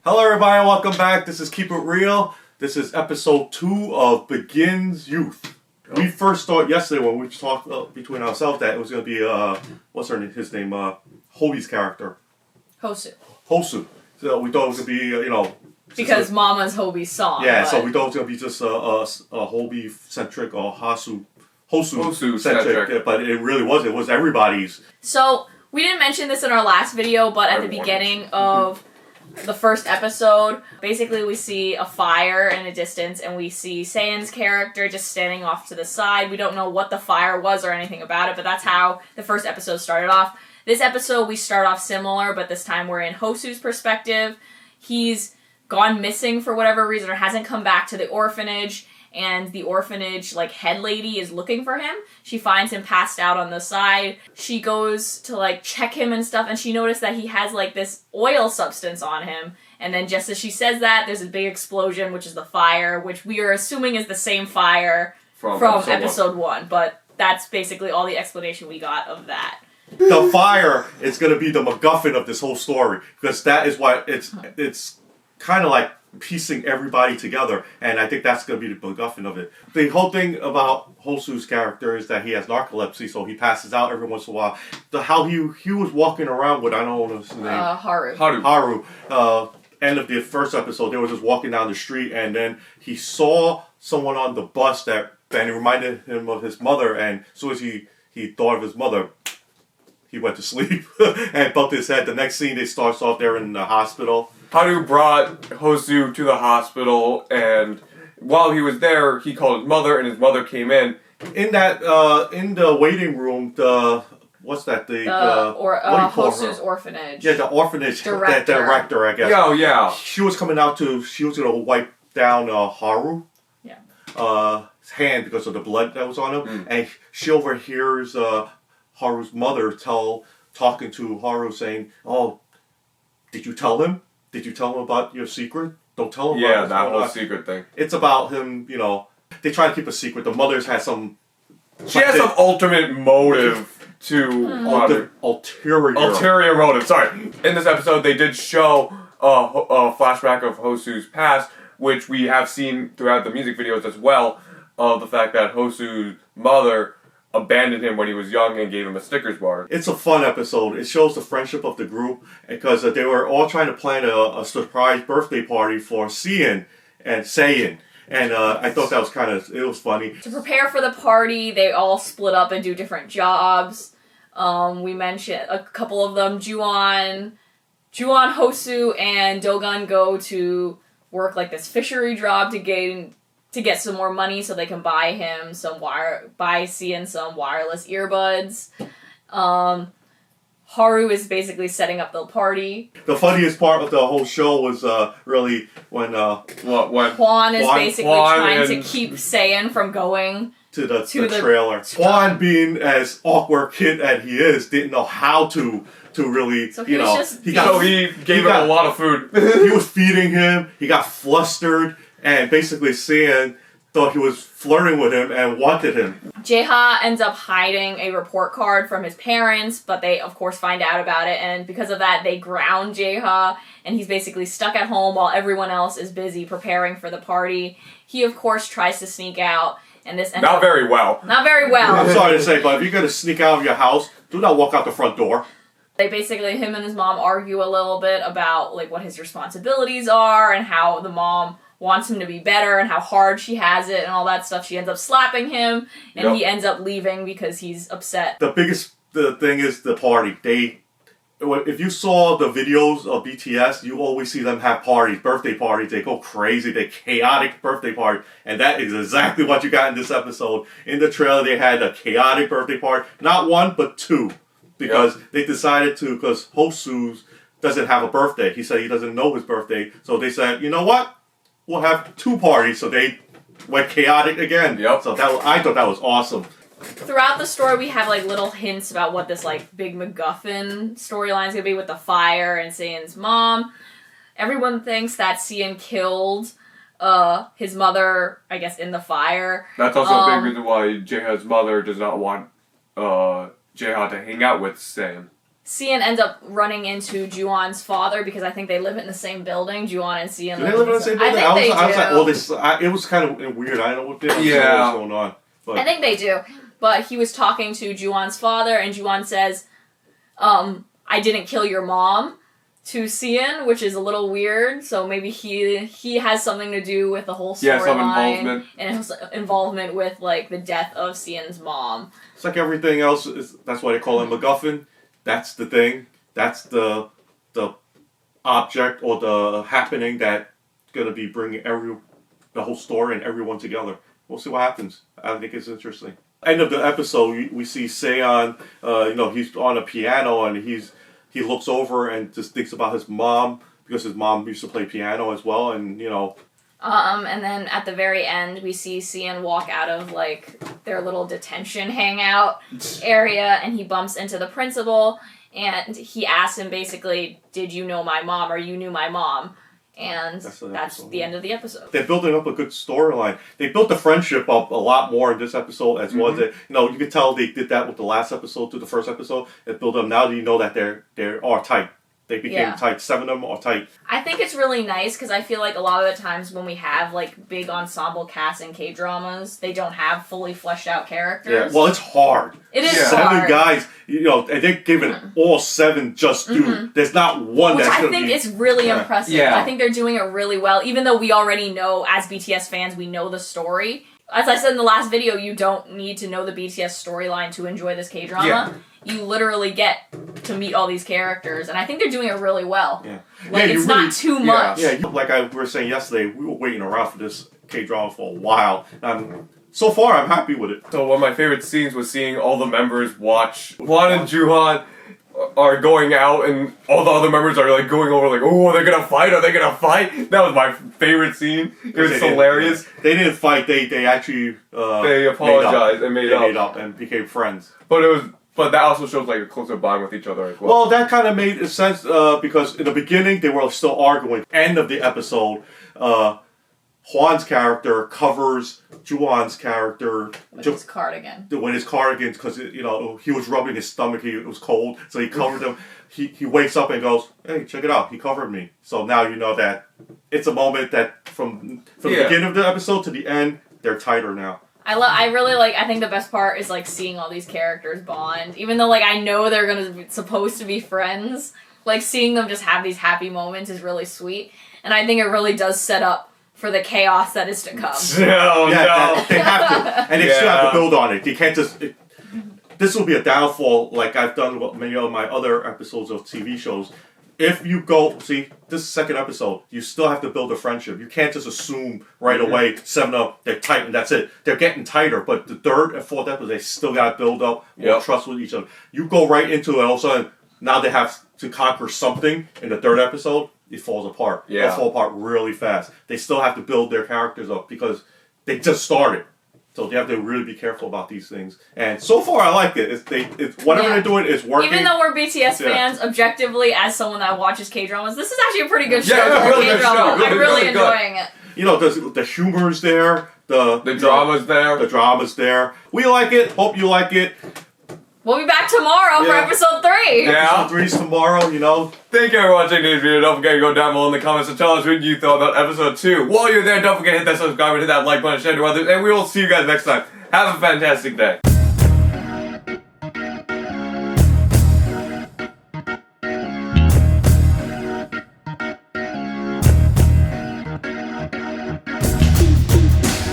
Hello everybody, welcome back. This is Keep It Real. This is episode 2 of Begins Youth. Oh. We first thought yesterday when we talked between ourselves that it was going to be, his name, Hobie's character. Hosu. So we thought it was going to be, because Mama's Hobie's song. Yeah, so we thought it was going to be just a Hobie-centric or Hosu-centric, but it really wasn't. It was everybody's. So, we didn't mention this in our last video, but at the beginning of the first episode, basically we see a fire in the distance, and we see Cein's character just standing off to the side. We don't know what the fire was or anything about it, but that's how the first episode started off. This episode, we start off similar, but this time we're in Hosu's perspective. He's gone missing for whatever reason, or hasn't come back to the orphanage, and the orphanage, head lady is looking for him. She finds him passed out on the side. She goes to, check him and stuff, and she noticed that he has, this oil substance on him. And then just as she says that, there's a big explosion, which is the fire, which we are assuming is the same fire from episode 1. But that's basically all the explanation we got of that. The fire is going to be the MacGuffin of this whole story, because that is why it's kind of like piecing everybody together, and I think that's going to be the MacGuffin of it. The whole thing about Hosu's character is that he has narcolepsy, so he passes out every once in a while. How he was walking around with, I don't know his name. Haru. End of the first episode, they were just walking down the street, and then he saw someone on the bus and it reminded him of his mother, and as soon as he thought of his mother, he went to sleep and bumped his head. The next scene, they starts off there in the hospital. Haru brought Hosu to the hospital, and while he was there, he called his mother, and his mother came in. In that, in the waiting room, Hosu's orphanage. Yeah, the orphanage director, I guess. Oh, yeah. She was coming out she was going to wipe down Haru. Yeah. His hand because of the blood that was on him, and she overhears Haru's mother talking to Haru saying, "Oh, did you tell him? Did you tell him about your secret? Don't tell him about it." Yeah, that whole secret thing. It's about him, they try to keep a secret. The mother's has some... She has some ultimate motive to... Ulterior motive, sorry. In this episode, they did show a flashback of Hosu's past, which we have seen throughout the music videos as well, of the fact that Hosu's mother abandoned him when he was young and gave him a Snickers bar. It's a fun episode. It shows the friendship of the group, because they were all trying to plan a surprise birthday party for Cein. And I thought that was it was funny. To prepare for the party, they all split up and do different jobs. We mentioned a couple of them. Juon, Hosu, and Dogun go to work this fishery job to get some more money so they can buy Cein some wireless earbuds. Haru is basically setting up the party. The funniest part of the whole show was really when Juan is basically trying to keep Cein from going to the trailer. Juan, being as awkward kid as he is, didn't know how to really, so he gave him a lot of food. He was feeding him. He got flustered. And basically, Cein thought he was flirting with him and wanted him. Jaeha ends up hiding a report card from his parents, but they, of course, find out about it. And because of that, they ground Jaeha, and he's basically stuck at home while everyone else is busy preparing for the party. He, of course, tries to sneak out. And this Not very well. I'm sorry to say, but if you're going to sneak out of your house, do not walk out the front door. Him and his mom argue a little bit about, what his responsibilities are and how the mom wants him to be better and how hard she has it and all that stuff. She ends up slapping him, and he ends up leaving because he's upset. The thing is the party. If you saw the videos of BTS, you always see them have parties, birthday parties. They go crazy. They chaotic birthday party. And that is exactly what you got in this episode. In the trailer, they had a chaotic birthday party. Not one, but 2. Because they decided to, because Hosu doesn't have a birthday. He said he doesn't know his birthday. So they said, you know what? We'll have 2 parties. So they went chaotic again. Yep. So I thought that was awesome. Throughout the story, we have little hints about what this big MacGuffin storyline is gonna be with the fire and Cein's mom. Everyone thinks that Cein killed his mother, I guess, in the fire. That's also a big reason why Jaeha's mother does not want Jaeha to hang out with Cein. Cein ends up running into Ju-on's father because I think they live in the same building. Ju-on and Cein. Do they live in the same building? I think they do. I was like, oh, this. It was kind of weird. I don't know what was going on. But. I think they do. But he was talking to Ju-on's father, and Ju-on says, "I didn't kill your mom," to Cein, which is a little weird. So maybe he has something to do with the whole storyline and his involvement with like the death of Cein's mom. It's like everything else. That's why they call him MacGuffin. That's the thing. That's the object or the happening that's gonna be bringing the whole story and everyone together. We'll see what happens. I think it's interesting. End of the episode, we see Cein. He's on a piano and he looks over and just thinks about his mom because his mom used to play piano as well, and And then at the very end, we see Cein walk out of like their little detention hangout area, and he bumps into the principal, and he asks him basically, "Did you know my mom, or you knew my mom?" And that's the end of the episode. They're building up a good storyline. They built the friendship up a lot more in this episode as well. You could tell they did that with the last episode to the first episode. It built up. Now that you know that they are tight. They became tight. 7 of them are tight. I think it's really nice because I feel like a lot of the times when we have like big ensemble casts in K-dramas, they don't have fully fleshed out characters. Yeah, well, it's hard. It is 7 guys, and they're giving all 7 just due. There's not one Which that's I think is really impressive. Yeah. I think they're doing it really well, even though we already know, as BTS fans, we know the story. As I said in the last video, you don't need to know the BTS storyline to enjoy this K-drama. Yeah. You literally get to meet all these characters, and I think they're doing it really well. Yeah. It's not too much. Yeah, like we were saying yesterday, we were waiting around for this K-drama for a while. So far, I'm happy with it. So one of my favorite scenes was seeing all the members watch Hwan and Ju-han are going out, and all the other members are like going over like, oh, are they gonna fight? Are they gonna fight? That was my favorite scene. It was hilarious. They didn't fight. They actually they apologized and made up and became friends. But that also shows like a closer bond with each other as well. Well, that kind of made sense because in the beginning they were still arguing. End of the episode, Hwan's character covers Ju-on's character With his cardigan. With his cardigan because he was rubbing his stomach. It was cold, so he covered him. He wakes up and goes, "Hey, check it out! He covered me." So now you know that it's a moment that from the beginning of the episode to the end, they're tighter now. I think the best part is like seeing all these characters bond. Even though like I know they're supposed to be friends, like seeing them just have these happy moments is really sweet. And I think it really does set up for the chaos that is to come. No. They have to. And they still have to build on it. You can't just this will be a downfall like I've done with many of my other episodes of TV shows. If you go, see, this is the second episode, you still have to build a friendship. You can't just assume right away, 7 of them, they're tight and that's it. They're getting tighter, but the 3rd and 4th episode, they still got to build up more trust with each other. You go right into it, all of a sudden, now they have to conquer something in the 3rd episode, it falls apart. Yeah. It'll fall apart really fast. They still have to build their characters up because they just started. So they have to really be careful about these things. And so far, I like it. Whatever they're doing is working. Even though we're BTS fans, objectively, as someone that watches K-dramas, this is actually a pretty good show Yeah, for really a K-drama. good show. I'm really enjoying it. The humor's there. The drama's there. The drama's there. We like it. Hope you like it. We'll be back tomorrow for episode 3. Yeah. Episode 3's tomorrow, Thank you for watching this video. Don't forget to go down below in the comments and tell us what you thought about episode 2. While you're there, don't forget to hit that subscribe and hit that like button, share to others, and we will see you guys next time. Have a fantastic day.